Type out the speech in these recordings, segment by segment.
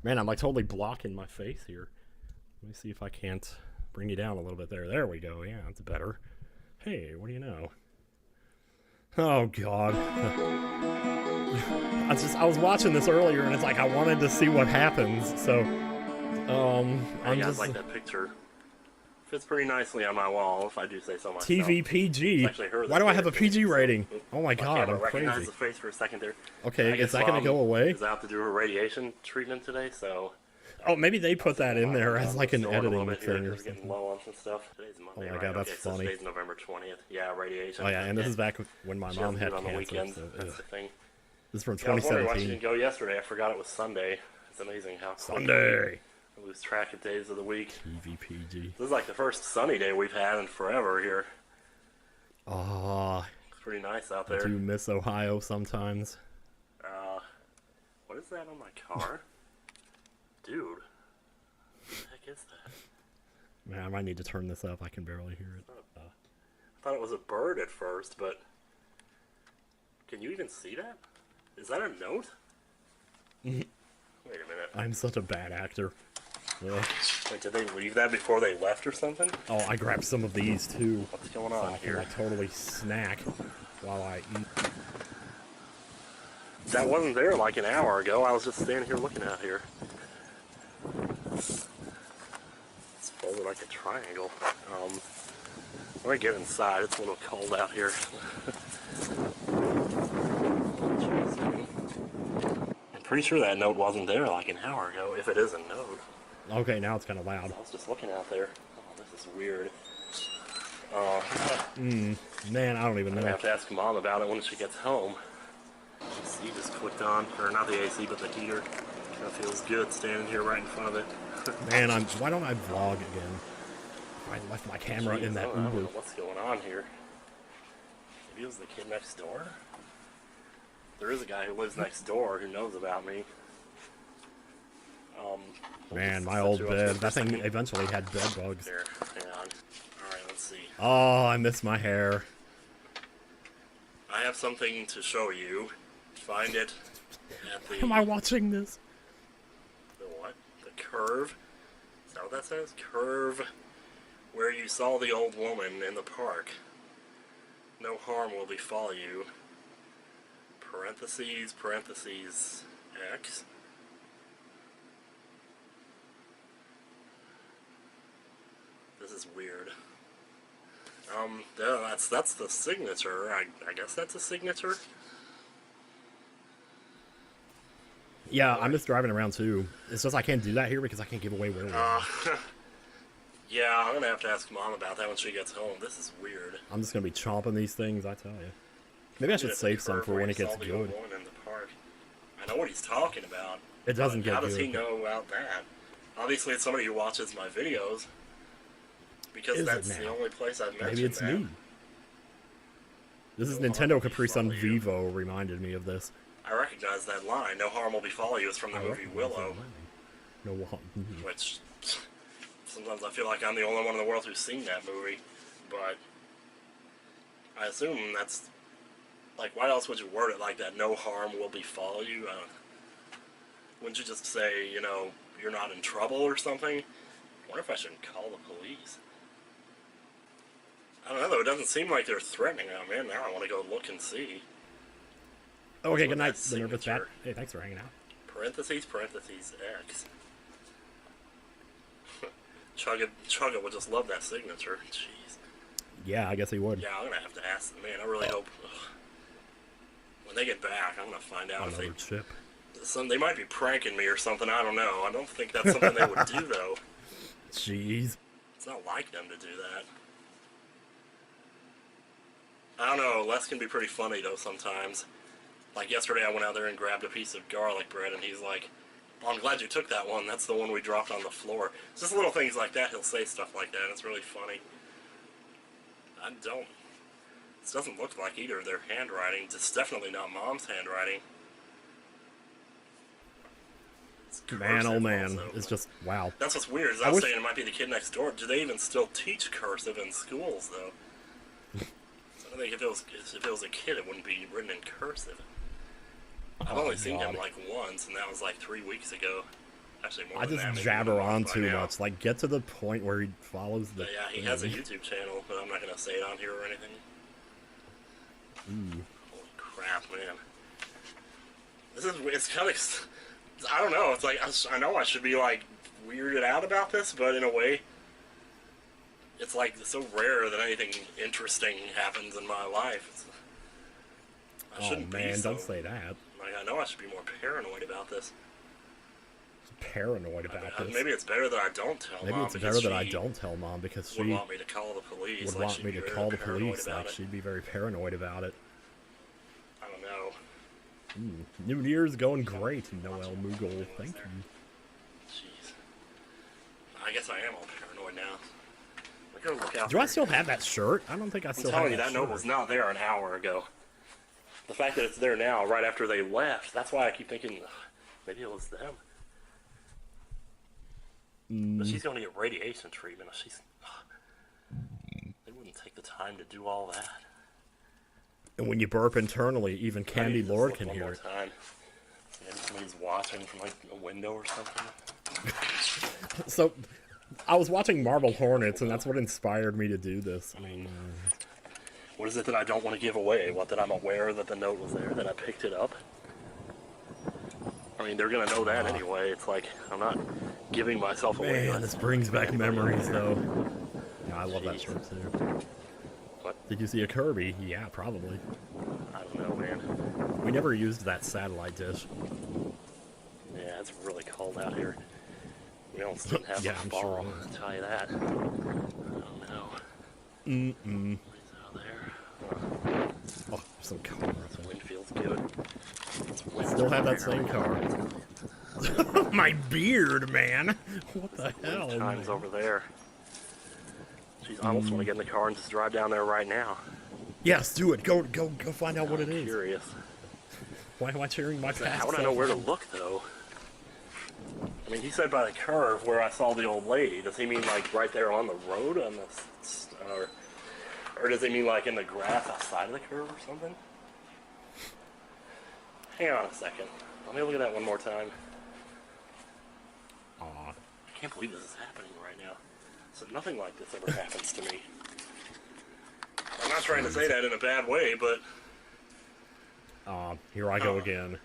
Man, I'm like totally blocking my face here. Let me see if I can't bring you down a little bit there. There we go. Yeah, that's better. Hey, what do you know? Oh God. I was watching this earlier and it's like I wanted to see what happens. So Hey I'm guys, just like that picture. Fits pretty nicely on my wall, if I do say so myself. It's TVPG. actually her Why that do I did have a it to me, PG so rating? Oh my my God, camera I'm recognized crazy. the face for a second there. Okay, I is guess that gonna Mom go away? is out to do her radiation treatment today, so Oh, maybe they I'll put sit that in in my there room as down like the an store a little editing bit here thing or because we're getting something. low on some stuff. Today's Oh Monday, my right? God, that's Okay, so funny. today's November 20th. Yeah, radiation. Oh yeah, and this is back when my She mom has to do had it on the cancer. weekends. So That's the thing. this is from Yeah, I was wondering why she 2017. didn't go yesterday. I forgot it was Sunday. It's amazing how quickly Sunday. we lose track of days of the week. TVPG. This is like the first sunny day we've had in forever here. Ah, It's pretty nice out I do there. miss Ohio sometimes. Uh, what is that on my car? Dude, what the heck is that? Man, I might need to turn this up. I can barely hear it. I thought it was a bird at first, but can you even see that? Is that a note? Wait a minute. I'm such a bad actor. Ugh. Wait, did they leave that before they left or something? Oh, I grabbed some of these too. What's going So on I can here? like totally snack while I eat. That wasn't there like an hour ago. I was just standing here looking out here. It's folded like a triangle. Let me get inside. It's a little cold out here. I'm pretty sure that note wasn't there like an hour ago, if it is a note. Okay, now it's kind of loud. I was just looking out there. Oh, this is weird. Man, I don't even I'm gonna know. have to ask Mom about it when she gets home. AC just clicked on, or not the AC, but the heater. Kind of feels good standing here right in front of it. Man, why don't I vlog again? I left my camera Jeez, in that I don't know Uber. what's going on here. Maybe it was the kid next door? There is a guy who lives next door who knows about me. We'll Man, just my set old you up here bed. for a That thing second. eventually had bed bugs. Here, hang on. Alright, let's see. Oh, I miss my hair. I have something to show you. Find it at the... Am I watching this? The what? The curve? Is that what that says? Curve where you saw the old woman in the park. No harm will befall you. Parentheses, parentheses, X. This is weird. Yeah, that's the signature. I guess that's a signature. Yeah, I miss driving around too. It's just I can't do that here because I can't give away where we are. Yeah, I'm gonna have to ask Mom about that when she gets home. This is weird. I'm just gonna be chomping these things, I tell you. Maybe I should save some for when it gets good. In the park. I know what he's talking about. It doesn't but get how does good. he know about that? Obviously, it's somebody who watches my videos. Because Is it that's the now? only place I've mentioned Maybe it's that. me. This is No harm Nintendo will Capri Sun befall you. Vivo reminded me of this. I recognize that line. No harm will befall you. It's from the movie Willow. No, Which sometimes I feel like I'm the only one in the world who's seen that movie. But I assume that's like, why else would you word it like that? No harm will befall you. Wouldn't you just say, you know, you're not in trouble or something? I wonder if I should call the police. I don't know though. It doesn't seem like they're threatening. I'm in now. I want to go look and see. Okay, With good night, that the nervous bat. signature. Hey, thanks for hanging out. Parentheses, parentheses, X. Chugga would just love that signature. Jeez. Yeah, I guess he would. Yeah, I'm gonna have to ask them. Man, I really hope when they get back, I'm gonna find out if Another chip. they might be pranking me or something. I don't know. I don't think that's something they would do though. Jeez. It's not like them to do that. I don't know. Les can be pretty funny though sometimes. Like yesterday, I went out there and grabbed a piece of garlic bread, and he's like, "Oh, I'm glad you took that one. That's the one we dropped on the floor." It's just little things like that. He'll say stuff like that, and it's really funny. I don't. This doesn't look like either of their handwriting. It's definitely not Mom's handwriting. It's Man, oh cursive man. also. It's just, wow. That's what's weird. Is I was saying it might be the kid next door. Do they even still teach cursive in schools, though? So I think if it was a kid, it wouldn't be written in cursive. I've only seen him like once, and that was like 3 weeks ago. Actually, more I than just that, maybe jabber even a on month by too now. much. Like, get to the point where he follows the. But yeah, he has a thing. YouTube channel, but I'm not gonna say it on here or anything. Holy crap, man! It's kind of, I don't know. It's like I know I should be like weirded out about this, but in a way, it's like so rare that anything interesting happens in my life. I Oh shouldn't man, be so. don't say that. Like I know I should be more paranoid about this. Paranoid about this. Maybe it's better that I don't tell Maybe Mom. it's better that I don't tell Mom because she would want me to call the police. would like, want she'd me be to very call the paranoid police. about Like, it. she'd be very paranoid about it. I don't know. New Year's going great, Noel Moogle. Thank you. Jeez. I guess I am all paranoid now. We're gonna look out. Do I for- still have that shirt? I don't think I I'm still have telling you, that that shirt. note was not there an hour ago. The fact that it's there now, right after they left, that's why I keep thinking, ugh, maybe it was them. But she's going to get radiation treatment. They wouldn't take the time to do all that. And when you burp internally, even I Candy need to just Lord look can one hear more it. time. Maybe somebody's watching from like a window or something. So, I was watching Marble Hornets, and that's what inspired me to do this. I mean, What is it that I don't want to give away? What, that I'm aware that the note was there, that I picked it up? I mean, they're going to know that anyway. It's like, I'm not giving myself away. man, this brings back memories, though. Yeah, I love that Jeez. shirt, too. What? Did you see a Kirby? Yeah, probably. I don't know, man. We never used that satellite dish. Yeah, it's really cold out here. We almost didn't have Yeah, a I'm fall, sure. I'll tell you that. I don't know. Mm-mm. He's out there. Oh, some car. Wind feels good. Still have that same car. My beard, man. What the hell? Time's man? over there. Jeez, I almost want to get in the car and just drive down there right now. Yes, do it. Go find out what it I'm is. curious. Why am I cheering my past How would I know self where to on? look, though? I mean, he said by the curve where I saw the old lady. Does he mean like right there on the road, on the, or does he mean like in the grass outside of the curve or something? Hang on a second. Let me look at that one more time. Aw. I can't believe this is happening right now. So nothing like this ever happens to me. I'm not trying to say that in a bad way, but Here I go again.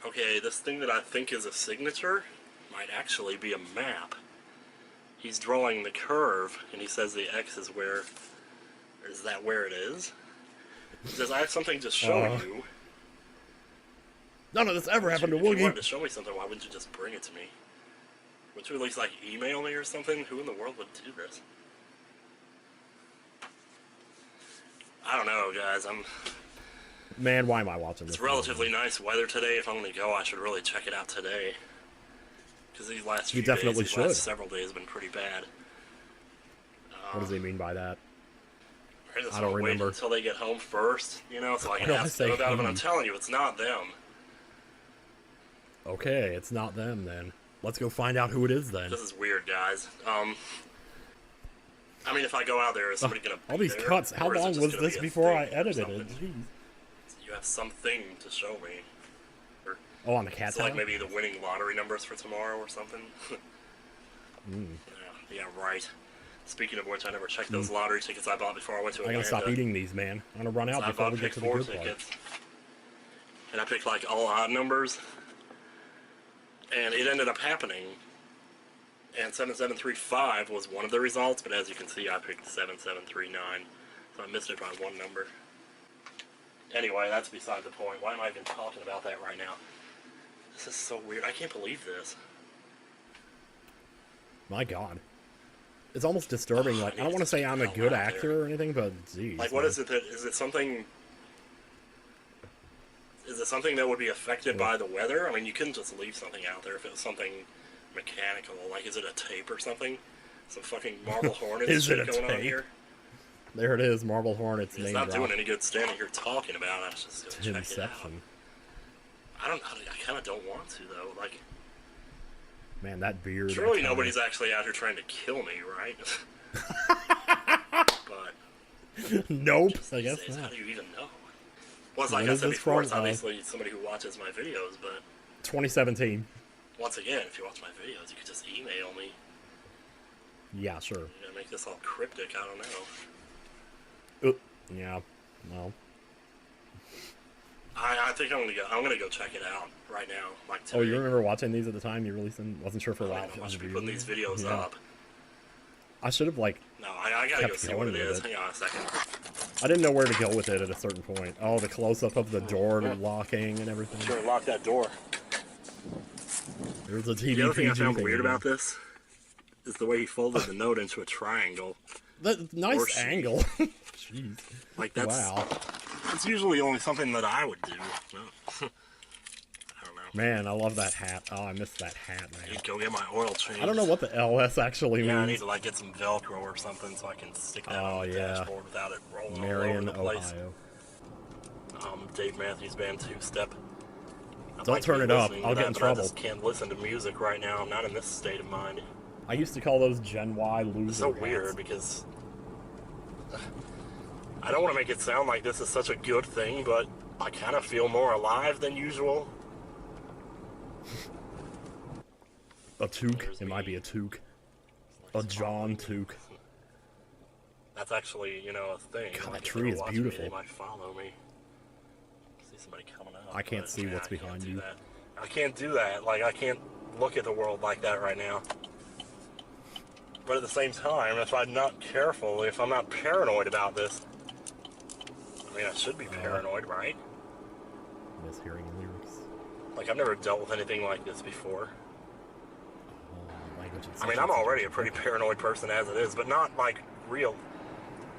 okay, this thing that I think is a signature might actually be a map. He's drawing the curve, and he says the X is where. Is that where it is? He says, I have something to show you. None of this ever happened to If you wanted Woogie. to show me something, why wouldn't you just bring it to me? Would you at least, like, email me or something? Who in the world would do this? I don't know, guys. Man, why am I watching this? It's relatively nice weather today. If I'm going to go, I should really check it out today. Because these last few You definitely days, these should. last several days have been pretty bad. What does he mean by that? I just I don't wanna wait remember. until they get home first, you know, so I can Why do I ask say them about it. But I'm home? telling you, it's not them. Okay, it's not them then. Let's go find out who it is then. This is weird, guys. I mean, if I go out there, is somebody gonna be All these there, cuts. How or is it long just was gonna this be a before I thing or edited it? something? Jeez. You have something to show me. Or Oh, on the cat it's like tower? maybe the winning lottery numbers for tomorrow or something. Yeah, right. Speaking of which, I never checked those lottery tickets I bought before I went to I Atlanta. gotta stop eating these, man. I'm gonna run out I before bought we get pick to the 4 good part. tickets. And I picked like all odd numbers. And it ended up happening. And 7735 was one of the results, but as you can see, I picked 7739. So I missed it by one number. Anyway, that's beside the point. Why am I even talking about that right now? This is so weird. I can't believe this. My God. It's almost disturbing. Like, I don't want to say I'm a good actor or anything, but geez. Like, what is it that, is it something that would be affected by the weather? I mean, you couldn't just leave something out there if it was something mechanical. Like, is it a tape or something? Some fucking Marble Hornets Is it shit a going on tape? here? There it is, Marble Hornets It's name not drop. doing any good standing here talking about it. I should just go check it out. Inception. I kind of don't want to, though. Like, Man, that beard. surely that kinda- nobody's actually out here trying to kill me, right? But, Nope. I these guess days, how not. do you even know? Well, it's like When I is said this before, from? it's obviously somebody who watches my videos, but 2017. once again, if you watch my videos, you could just email me. Yeah, sure. You gotta make this all cryptic, I don't know. Yeah, well. I think I'm gonna go check it out right now. Like today. Oh, you remember watching these at the time? You released them? Wasn't sure for a I while. don't know if I should be putting these videos Yeah. up. I should have, like, No, I gotta go kept see what going it with is. it. Hang on a second. I didn't know where to go with it at a certain point. Oh, the close-up of the door locking and everything. Sure, lock that door. There's a TV The other thing I PG found thing weird again. about this is the way he folded the note into a triangle. The nice Or she. angle. Jeez. Like that's Wow. That's usually only something that I would do. No. I don't know. Man, I love that hat. Oh, I missed that hat, I man. need to go get my oil change. I don't know what the LS actually Yeah, I need means. to like get some Velcro or something so I can stick that Oh, on the yeah. dashboard without it rolling Marion, all over the place. Ohio. Dave Matthews Band 2-Step. Don't turn it up. I'll get in I trouble. just can't listen to music right now. I'm not in this state of mind. I used to call those Gen Y loser It's so hats. weird because I don't want to make it sound like this is such a good thing, but I kind of feel more alive than usual. A toque. There's It might be me. a toque. A John toque. That's actually, you know, a thing. God, Like, that if tree they're is watching beautiful. Me, they might follow me. See somebody coming up. I can't but, see yeah, what's I can't behind do you. that. I can't do that. Like, I can't look at the world like that right now. But at the same time, if I'm not careful, if I'm not paranoid about this, I mean, I should be paranoid, right? Mishearing lyrics. Like, I've never dealt with anything like this before. Oh, language and I mean, social I'm already a situation. pretty paranoid person as it is, but not like real.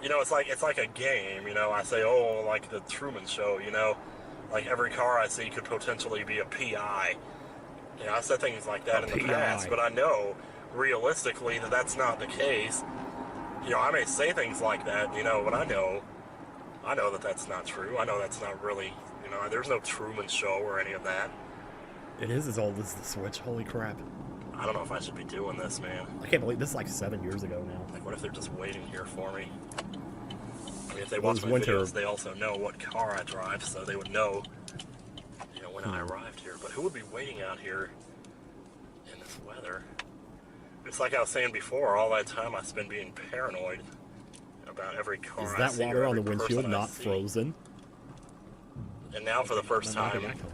You know, it's like a game. You know, I say, oh, like the Truman Show. You know, like every car I see could potentially be a PI. You know, I said things like that in the past, but I know realistically that that's not the case. You know, I may say things like that. You know, but I know that that's not true. I know that's not really. You know, there's no Truman Show or any of that. It is as old as the Switch. Holy crap. I don't know if I should be doing this, man. I can't believe this is like 7 years ago now. Like, what if they're just waiting here for me? I mean, if they Well, watch it's my winter. videos, they also know what car I drive, so they would know, you know, when I arrived here. But who would be waiting out here in this weather? It's like I was saying before, all that time I spend being paranoid about every car Is I that see or water on the every windshield person I not see. frozen? And now for the first That might be time, my code.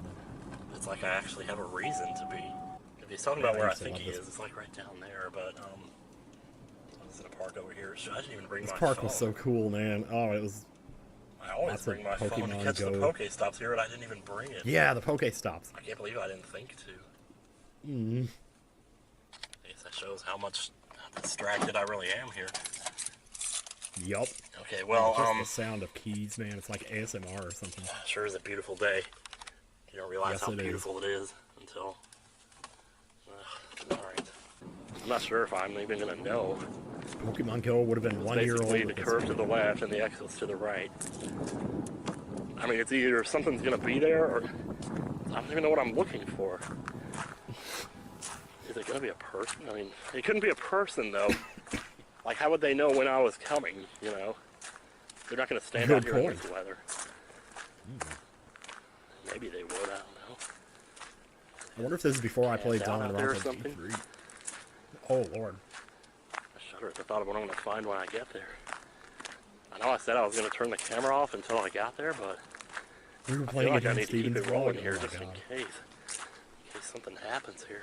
it's like I actually have a reason to be. If he's talking Man, about I where I used to think love he this. is, it's like right down there, but, I was in a park over here. I didn't even bring This my park phone. was so cool, man. Oh, it was... I always Lots of bring my phone to Pokemon catch the Go. Poke Stops here, and I didn't even bring it. Yeah, the Pokestops. I can't believe I didn't think to. Mm. I guess that shows how much distracted I really am here. Yup. Okay, well, Just the sound of keys, man. It's like ASMR or something. sure is a beautiful day. You don't realize Yes, how it is. beautiful it is until. Alright. I'm not sure if I'm even gonna know. Pokemon Go would have been 1 year old. Basically, the at this curve to point. the left and the exits to the right. I mean, it's either something's gonna be there, or I don't even know what I'm looking for. Is it gonna be a person? I mean, it couldn't be a person though. Like, how would they know when I was coming? You know, they're not gonna stand out Good here in point. this weather. Maybe they would. I don't know. I wonder if this is before I played down out there or Danganronpa something? G3. Oh, Lord. I shudder at the thought of what I'm gonna find when I get there. I know I said I was gonna turn the camera off until I got there, but We were I feel playing like I against need to keep Steven's it rolling Road. here Oh, my just in God. case something happens here.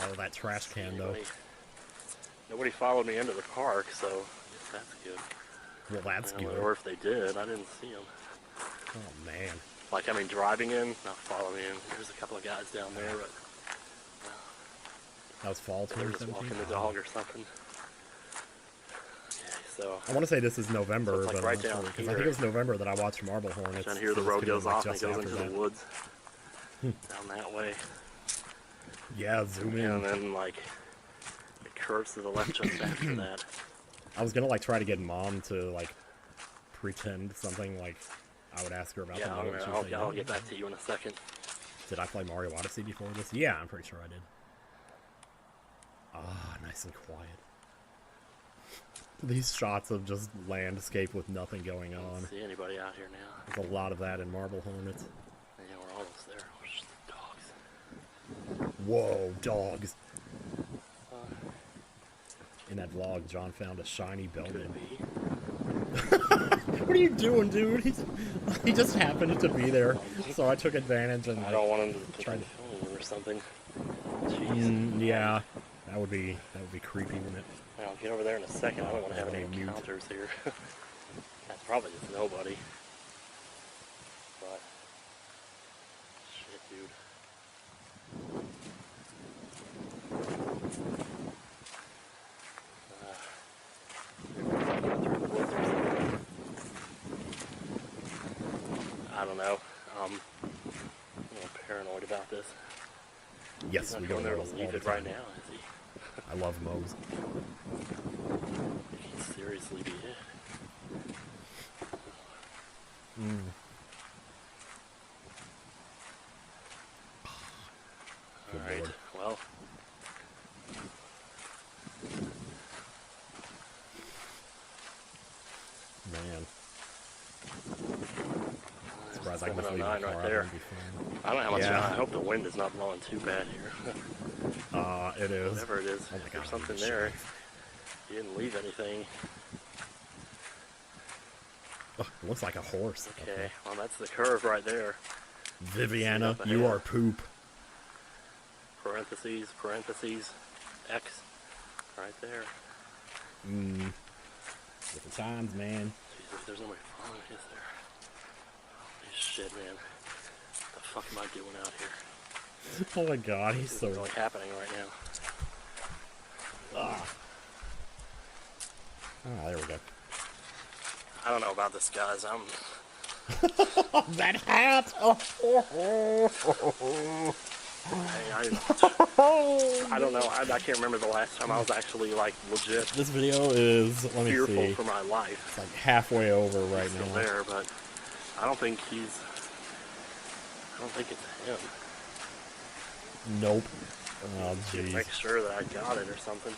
Oh, that trash can, though. Nobody followed me into the park, so I guess that's good. Well, that's You know, good. or if they did, I didn't see them. Oh, man. Like, I mean, driving in, not following in. There's a couple of guys down there, but That was fall they're just 2017. walking the dog or something. Okay, so I want to say this is November, So it's like but right I'm not down sure, 'cause I here. think it was November that I watched Marble Hornets. down here the so this road could have goes been, like, off and it just goes after into the that. woods. Down that way. Yeah, zoom in. And then, like, it curves to the left just after that. I was gonna like try to get Mom to like pretend something, like I would ask her about Yeah, the I'm note. and gonna, she would say, I'll "No." get back to you in a second. Did I play Mario Odyssey before this? Yeah, I'm pretty sure I did. Ah, nice and quiet. These shots of just landscape with nothing going I on. don't see anybody out here now. There's a lot of that in Marble Hornets. Yeah, we're almost there. We're just the dogs. Whoa, dogs. In that vlog, John found a shiny Could Bellman. it be? What are you doing, dude? He just happened to be there, so I took advantage and I don't want him to think Try I'm to- filming or something. Jeez. yeah, that would be creepy, wouldn't it? I'll get over there in a second. I don't want to have any Mute. encounters here. That's probably just nobody. But shit, dude. I don't know. I'm a little paranoid about this. Yes, He's not we go going there there to all leave the it right time. now, is he? I love Moe's. It can seriously be it. Good Alright, lord. well. Man. Surprised I can just leave 709 the car right out there. and be fine. I don't know how much. Yeah. I hope the wind is not blowing too bad here. It is. Whatever it is, Oh my there's God, something shit. there. You didn't leave anything. Oh, it looks like a horse. Okay, well that's the curve right there. Viviana, up you ahead. are poop. Parentheses, parentheses, X. Right there. Different times, man. Jesus, there's nobody following, is there? Holy shit, man. What the fuck am I doing out here? Oh my god, he's This so... is really happening right now. Ah, there we go. I don't know about this, guys. Oh, that hat! Oh, I don't know. I can't remember the last time I was actually like legit This video is, let me fearful see, for my life. it's like halfway over right Still now. there, but I don't think he's. I don't think it's him. Nope. Oh, Should jeez. make sure that I got it or something.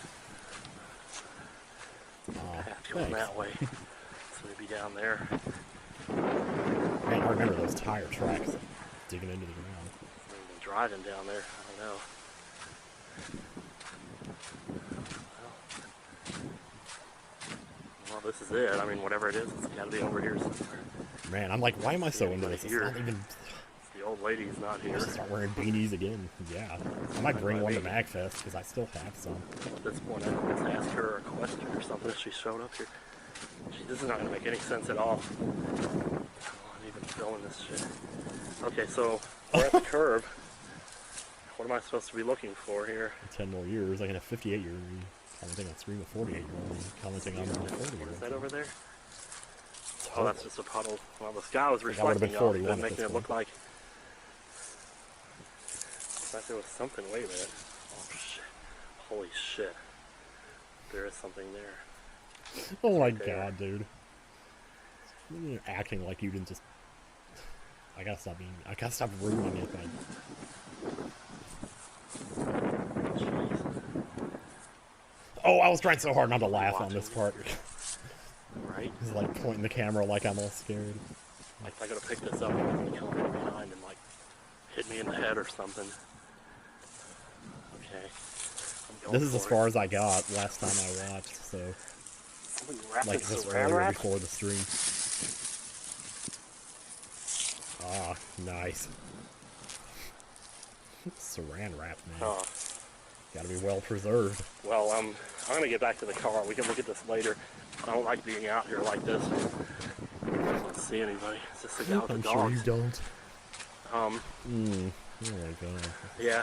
Oh, Path going thanks. that way. So maybe down there. Man, I remember those tire tracks digging into the ground. Maybe driving down there. I don't know. Well, this is it. I mean, whatever it is, it's got to be over here somewhere. Man, I'm like, why am I so Yeah, into right this? It's here. not even... The old lady's not here. I should start wearing beanies again. Yeah. I might bring one to MagFest, because I still have some. At this point, I think let's ask her a question or something if she showed up here. This is not going to make any sense at all. I'm even filming this shit. Okay, so we're at the curb. What am I supposed to be looking for here? In 10 more years, I can have 58 years. Commenting on stream of 48-year-old. Commenting on the What is 40-year-old. that over there? Oh, that's just a puddle. Well, the sky was think I would've been reflecting off 41 it, at making this it look like there was something. Wait a minute. Oh shit! Holy shit! There is something there. Oh my there. god, dude. You're acting like you didn't just... I gotta stop ruining it, man. Jeez. Oh, I was trying so hard not to laugh on Watching this part. Right? He's like pointing the camera like I'm all scared. Like I gotta pick this up and it's gonna come from behind and like hit me in the head or something. Okay. I'm going This is as for far it. as I got last time I watched, so... Somebody wrapped Like in just saran earlier wrap? before the stream. Ah, nice. Saran wrap, man. Oh. Gotta be well preserved. Well, I'm gonna get back to the car. We can look at this later. I don't like being out here like this. I don't see anybody. It's just the guy with I'm the sure you dogs. don't. Um, Oh my god. yeah.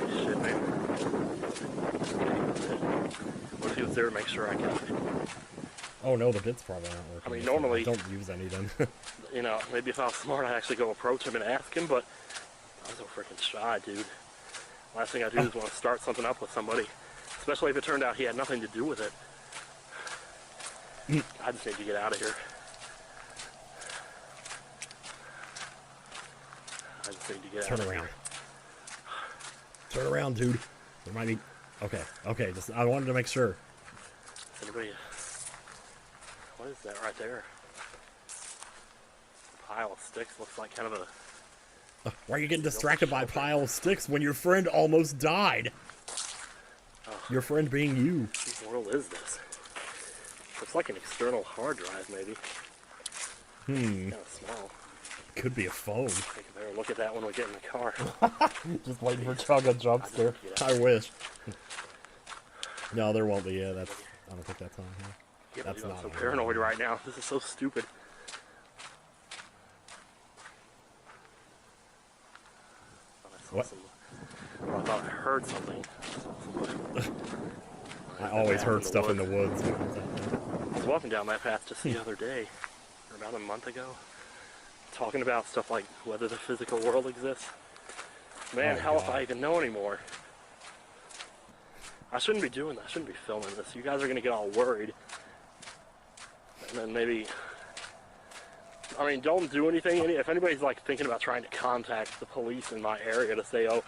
Shit, man. What if he was there to make sure I got it? Oh no, the bits probably aren't working. I mean, normally- I don't use any then. You know, maybe if I was smart, I'd actually go approach him and ask him, but I was so freaking shy, dude. Last thing I do is want to start something up with somebody, especially if it turned out he had nothing to do with it. I just need to get out of here. I just need to get Turn out of around. here. Turn around, dude. There might be... Okay, okay, just... I wanted to make sure. Anybody? What is that right there? A pile of sticks looks like kind of a... Why are you getting distracted by a pile of sticks when your friend almost died? Your friend being you. What in the world is this? Looks like an external hard drive, maybe. Kind of small. Could be a phone. I think I better look at that when we get in the car. Just waiting for Chugga jumps there. I wish. No, there won't be. Yeah, that's. I don't think that's on here. Yeah, That's I'm not so on paranoid right now. This is so stupid. What? I thought I heard something. I always heard stuff in the woods. I was walking down that path just the other day, or about a month ago, talking about stuff like whether the physical world exists. Man, Oh, how if God. I even know anymore? I shouldn't be doing that. I shouldn't be filming this. You guys are going to get all worried. And then maybe... I mean, don't do anything. If anybody's like thinking about trying to contact the police in my area to say, oh,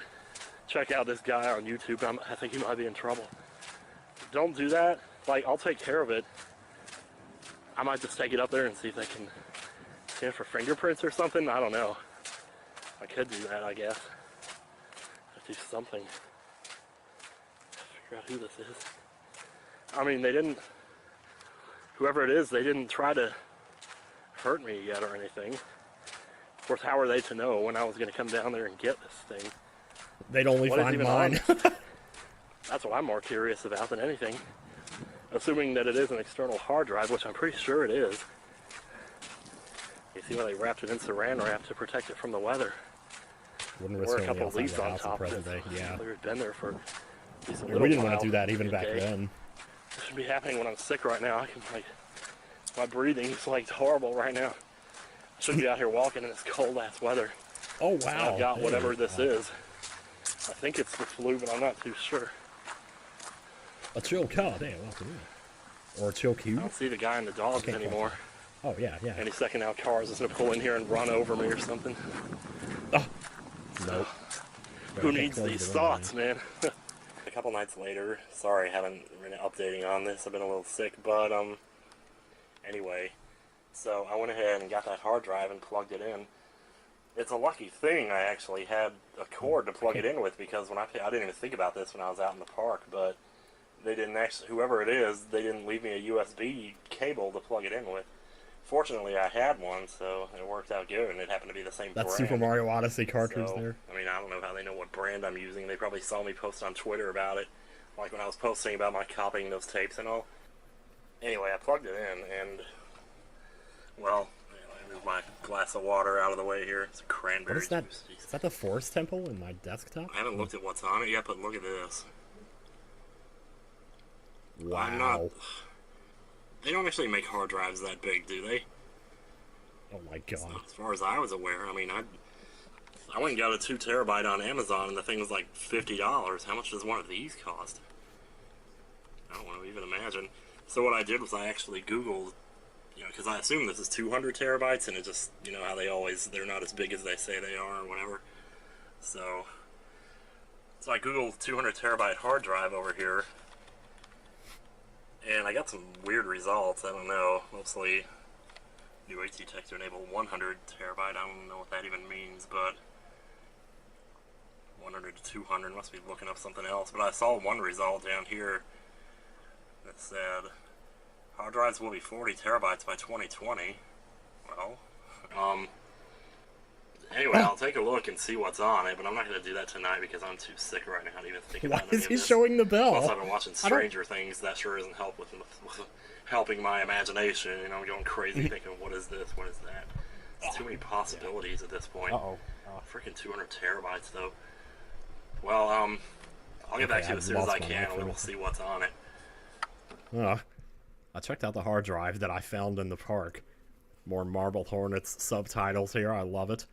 check out this guy on YouTube, I think he might be in trouble. Don't do that. Like, I'll take care of it. I might just take it up there and see if they can scan for fingerprints or something. I don't know. I could do that, I guess. I'd do something. Figure out who this is. I mean, they didn't... Whoever it is, they didn't try to hurt me yet or anything. Of course, how are they to know when I was going to come down there and get this thing? They'd only What is find even mine. That's what I'm more curious about than anything. Assuming that it is an external hard drive, which I'm pretty sure it is. You see why they wrapped it in saran wrap to protect it from the weather. Wouldn't There risk were a going couple of outside leaves the on house in top of present it. day. Yeah. It had been there for at least a Yeah, little we didn't while. want to do that even Maybe a back day. then. It shouldn't be happening when I'm sick right now. I can like, my breathing is like horrible right now. I shouldn't be out here walking in this cold ass weather. Oh And wow. I've got Hey, whatever this wow. is. I think it's the flu, but I'm not too sure. A chill car. Damn, welcome in. Or a chill I cube. don't see the guy in the dogs Okay, cool. anymore. Oh yeah, yeah. Any second now, cars is gonna pull in here and run over me or something. Oh. Nope. Who Better needs close these the window, thoughts, man? A couple nights later, sorry I haven't been updating on this, I've been a little sick, but anyway, so I went ahead and got that hard drive and plugged it in. It's a lucky thing I actually had a cord to plug it in with, because when I didn't even think about this when I was out in the park, but they didn't actually, whoever it is, they didn't leave me a USB cable to plug it in with. Fortunately, I had one, so it worked out good, and it happened to be the same That brand. Super Mario Odyssey cartridge So, there. I mean, I don't know how they know what brand I'm using. They probably saw me post on Twitter about it, like when I was posting about my copying those tapes and all. Anyway, I plugged it in, and, well, I moved my glass of water out of the way here. It's a cranberry What is that? juice. Jeez. Is that the Forest Temple in my desktop? I haven't looked at what's on it yet, but look at this. Wow. I'm not... They don't actually make hard drives that big, do they? Oh my god. As far as I was aware, I mean, I went and got a 2 terabyte on Amazon, and the thing was like $50. How much does one of these cost? I don't want to even imagine. So what I did was I actually Googled, you know, because I assume this is 200 terabytes, and it just, you know, how they're not as big as they say they are or whatever. So I Googled 200 terabyte hard drive over here, and I got some weird results. I don't know, mostly new AT tech to enable 100 terabyte. I don't know what that even means, but 100 to 200 must be looking up something else. But I saw one result down here that said hard drives will be 40 terabytes by 2020. Well, anyway, I'll take a look and see what's on it, but I'm not going to do that tonight because I'm too sick right now to even think Why about any is of he this. showing the bell? Plus, I've been watching I don't- Stranger Things. That sure isn't help with helping my imagination. You know, I'm going crazy thinking, what is this? What is that? There's too many possibilities at this point. Uh-oh. Freaking 200 terabytes, though. Well, I'll get back to Okay, you as soon as I I've lost my can, and micro. we'll see what's on it. I checked out the hard drive that I found in the park. More Marble Hornets subtitles here. I love it.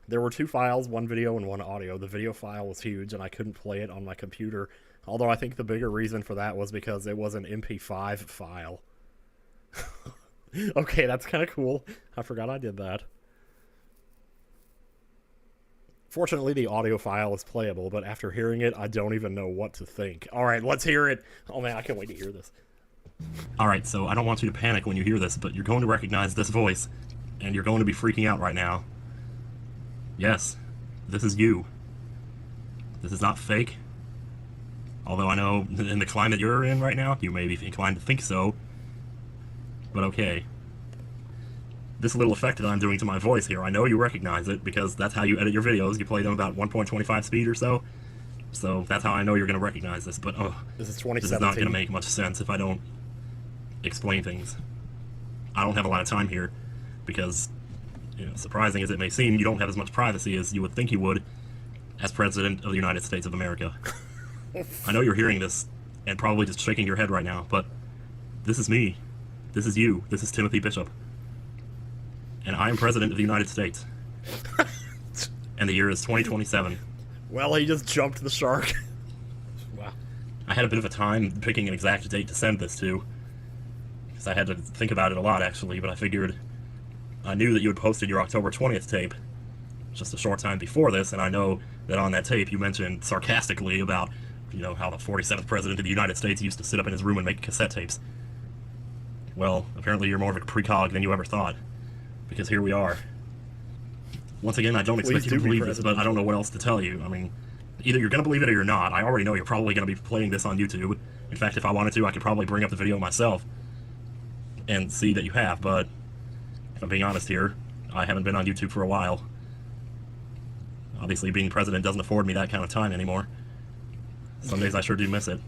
There were 2 files, one video and one audio. The video file was huge, and I couldn't play it on my computer. Although I think the bigger reason for that was because it was an MP5 file. Okay, that's kind of cool. I forgot I did that. Fortunately, the audio file is playable, but after hearing it, I don't even know what to think. Alright, let's hear it. Oh man, I can't wait to hear this. Alright, so I don't want you to panic when you hear this, but you're going to recognize this voice, and you're going to be freaking out right now. Yes, this is you. This is not fake. Although I know in the climate you're in right now, you may be inclined to think so. But okay. This little effect that I'm doing to my voice here, I know you recognize it, because that's how you edit your videos. You play them about 1.25 speed or so. So that's how I know you're going to recognize this, but This is this 2017. is not going to make much sense if I don't explain things. I don't have a lot of time here, because, you know, surprising as it may seem, you don't have as much privacy as you would think you would as President of the United States of America. I know you're hearing this, and probably just shaking your head right now, but this is me. This is you. This is Timothy Bishop. And I am President of the United States. And the year is 2027. Well, he just jumped the shark. Wow. I had a bit of a time picking an exact date to send this to, because I had to think about it a lot, actually, but I figured I knew that you had posted your October 20th tape just a short time before this, and I know that on that tape you mentioned sarcastically about, you know, how the 47th President of the United States used to sit up in his room and make cassette tapes. Well, apparently you're more of a precog than you ever thought, because here we are. Once again, I don't expect you to believe this, but I don't know what else to tell you. I mean, either you're going to believe it or you're not. I already know you're probably going to be playing this on YouTube. In fact, if I wanted to, I could probably bring up the video myself and see that you have, but if I'm being honest here, I haven't been on YouTube for a while. Obviously, being president doesn't afford me that kind of time anymore. Some days I sure do miss it.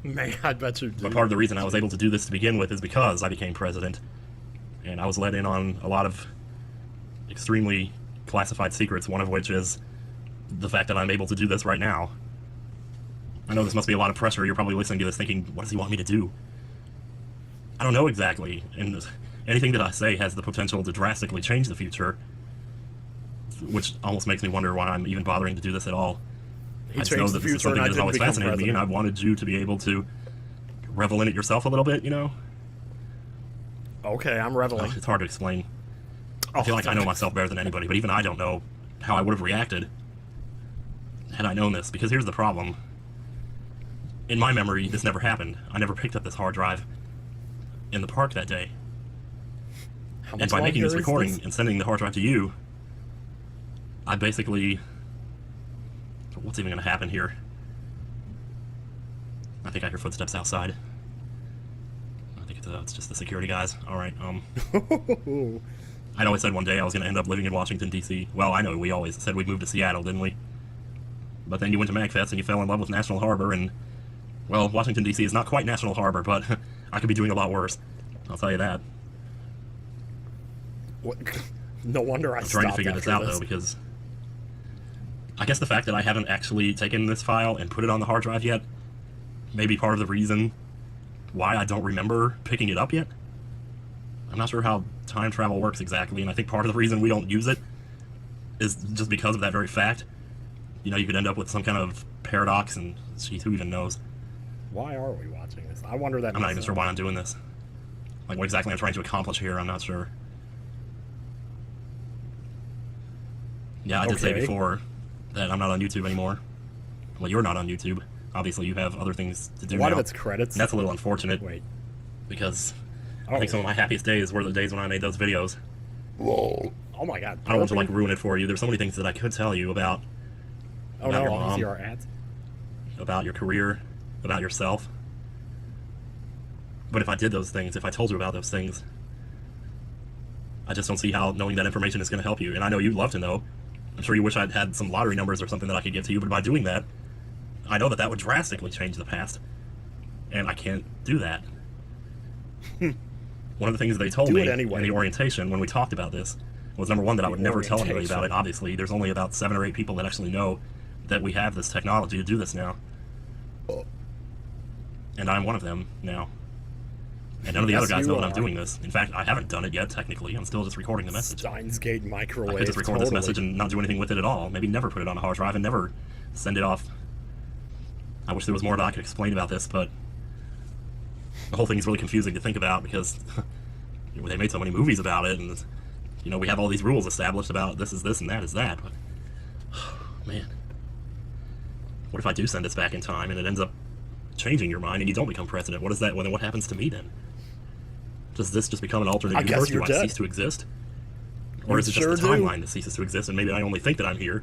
Man, I bet you do. But part of the reason I was able to do this to begin with is because I became president. And I was let in on a lot of extremely classified secrets, one of which is the fact that I'm able to do this right now. I know this must be a lot of pressure. You're probably listening to this thinking, what does he want me to do? I don't know exactly, and anything that I say has the potential to drastically change the future, which almost makes me wonder why I'm even bothering to do this at all. I just know that this is something that has always fascinated me, and I wanted you to be able to revel in it yourself a little bit, you know? Okay, I'm reveling. It's hard to explain. I feel like I know myself better than anybody, but even I don't know how I would have reacted had I known this, because here's the problem. In my memory, this never happened. I never picked up this hard drive in the park that day. And by making this recording and sending the hard drive to you, I basically... What's even going to happen here? I think I hear footsteps outside. I think it's just the security guys. Alright, I'd always said one day I was going to end up living in Washington, D.C. Well, I know we always said we'd move to Seattle, didn't we? But then you went to MagFest and you fell in love with National Harbor, and, well, Washington, D.C. is not quite National Harbor, but I could be doing a lot worse. I'll tell you that. What? No wonder I'm trying to figure this out, though, because I guess the fact that I haven't actually taken this file and put it on the hard drive yet may be part of the reason why I don't remember picking it up yet. I'm not sure how time travel works exactly, and I think part of the reason we don't use it is just because of that very fact. You know, you could end up with some kind of paradox, and geez, who even knows? Why are we watching this? I wonder that. I'm not even sure why I'm doing this. Like, what exactly I'm trying to accomplish here, I'm not sure. Yeah, I did say before that I'm not on YouTube anymore. Well, you're not on YouTube. Obviously, you have other things to do now. A lot of its credits. And that's a little unfortunate. Wait. Because I think some of my happiest days were the days when I made those videos. Whoa. Oh my god. I don't want to, like, ruin it for you. There's so many things that I could tell you about. Oh no, your mom, see our ads. about your career, about yourself. But if I did those things, if I told you about those things, I just don't see how knowing that information is going to help you. And I know you'd love to know. I'm sure you wish I'd had some lottery numbers or something that I could give to you, but by doing that, I know that that would drastically change the past. And I can't do that. One of the things they told me in the orientation when we talked about this was, number one, that I would never tell anybody about it. Obviously, there's only about 7 or 8 people that actually know that we have this technology to do this now. And I'm one of them now. And none of the other guys know that I'm doing this. In fact, I haven't done it yet, technically. I'm still just recording the message. Steins Gate microwave. I could just record this message and not do anything with it at all. Maybe never put it on a hard drive and never send it off. I wish there was more that I could explain about this, but the whole thing is really confusing to think about because they made so many movies about it, and, you know, we have all these rules established about this is this and that is that, but, man. What if I do send this back in time and it ends up changing your mind and you don't become president, what is that? Well, then what happens to me then? Does this just become an alternate I guess universe? you're Do I dead. cease to exist? Or is it just sure the do. timeline that ceases to exist and maybe I only think that I'm here?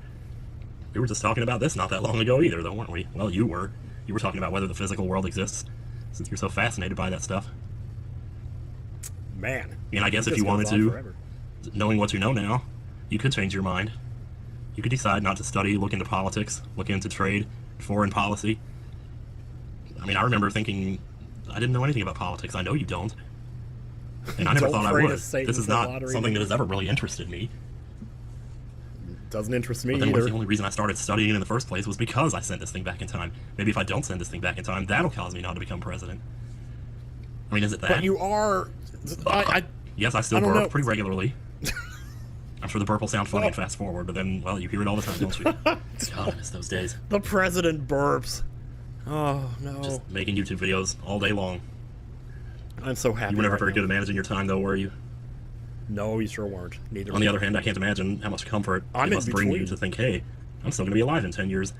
We were just talking about this not that long ago either, though, weren't we? Well, you were. You were talking about whether the physical world exists, since you're so fascinated by that stuff. Man. And I guess if this you goes wanted on to, forever. knowing what you know now, you could change your mind. You could decide not to study, look into politics, look into trade, foreign policy. I mean, I remember thinking, I didn't know anything about politics. I know you don't. And I never Don't thought I trade would. us Satan This is for not lottery something that tickets. has ever really interested me. Doesn't interest me But then what if either. the only reason I started studying in the first place was because I sent this thing back in time? Maybe if I don't send this thing back in time, that'll cause me not to become president. I mean, is it that? But you are... Yes, I still I don't burp know. pretty regularly. I'm sure the burp will sound funny and fast forward, but then, well, you hear it all the time, don't you? God, I miss those days. The president burps. Oh, no. Just making YouTube videos all day long. I'm so happy. You were never right very now. good at managing your time, though, were you? No, you sure weren't. Neither On the other hand, I can't imagine how much comfort I'm it in must bring you between. to think, hey, I'm still going to be alive in 10 years.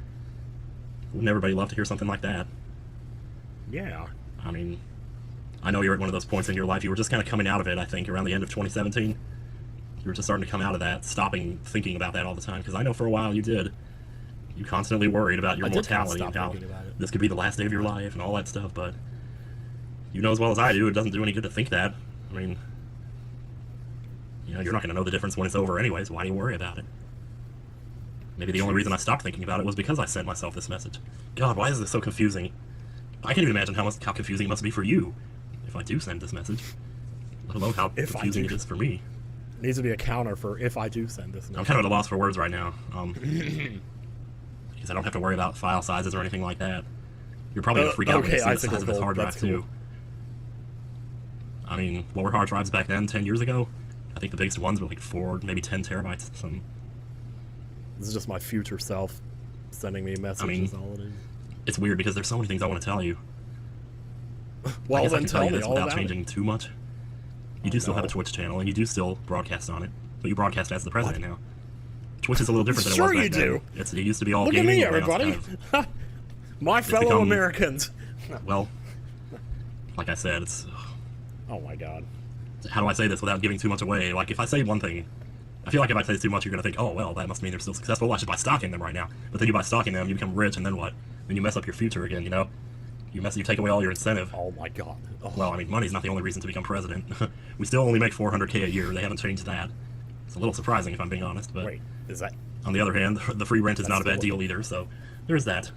Wouldn't everybody love to hear something like that? Yeah. I mean, I know you're at one of those points in your life. You were just kind of coming out of it, I think, around the end of 2017. You were just starting to come out of that, stopping thinking about that all the time, because I know for a while you did. You constantly worried about your I did kinda mortality and stop how thinking about it. this could be the last day of your life and all that stuff, but you know as well as I do, it doesn't do any good to think that. I mean, you know, you're not going to know the difference when it's over anyways. Why do you worry about it? Maybe the only reason I stopped thinking about it was because I sent myself this message. God, why is this so confusing? I can't even imagine how confusing it must be for you if I do send this message. Let alone how If I confusing do. it is for me. Needs to be a counter for if I do send this. I'm kind of at a loss for words right now. Because I don't have to worry about file sizes or anything like that. You're probably going to freak out when you okay, see the Icicle size of this Gold, hard drive, that's cool. too. I mean, what were hard drives back then, 10 years ago? I think the biggest ones were like 4, maybe 10 terabytes. Something. This is just my future self sending me messages. All it is. It's weird because there's so many things I want to tell you. I Well, guess I then can tell tell you me this all without about changing it. too much. You do still have a no. Twitch channel, and you do still broadcast on it. But you broadcast as the president now. Twitch is a little different than Sure it was you back then. do. It used to be all Look at gaming. me, and now it's everybody. kind of- My fellow become- Americans. well, like I said, it's... Oh my god. How do I say this without giving too much away? Like, if I say one thing, I feel like if I say too much, you're going to think, oh, well, that must mean they're still successful. I should buy stock in them right now. But then you buy stock in them, you become rich, and then what? Then you mess up your future again, you know? You take away all your incentive. Oh my god. Oh. Well, I mean, money's not the only reason to become president. We still only make $400K a year. They haven't changed that. It's a little surprising, if I'm being honest. But Wait, is that... on the other hand, the free rent is not a bad still- deal either, so there's that.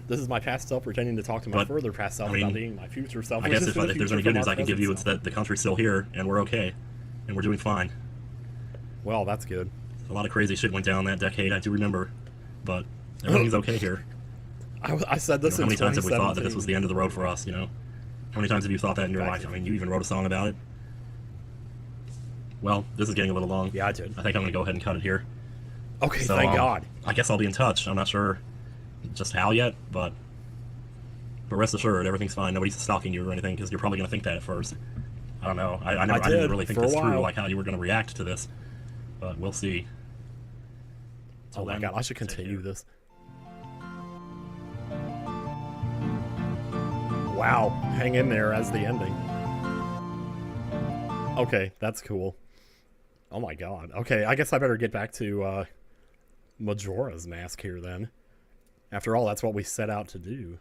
This is my past self pretending to talk to my But, further past self I mean, about being my future self. I which guess is if the there's any future good from news our I can give you, present it's self. that the country's still here, and we're okay. And we're doing fine. Well, that's good. A lot of crazy shit went down that decade, I do remember. But everything's okay here. I said this How in many times have we thought that this 2017. was the end of the road for us, you know? How many times have you thought that in your Back life? in- I mean, you even wrote a song about it. Well, this is getting a little long. Yeah, I did. I think I'm going to go ahead and cut it here. Okay, So, thank God. I guess I'll be in touch. I'm not sure just how yet, but rest assured, everything's fine. Nobody's stalking you or anything, because you're probably going to think that at first. I don't know. I did, didn't really think for a this through, while. like how you were going to react to this. But we'll see. Oh my then, God, I should take continue care. this. Wow, hang in there as the ending. Okay, that's cool. Oh my God. Okay, I guess I better get back to Majora's Mask here then. After all, that's what we set out to do.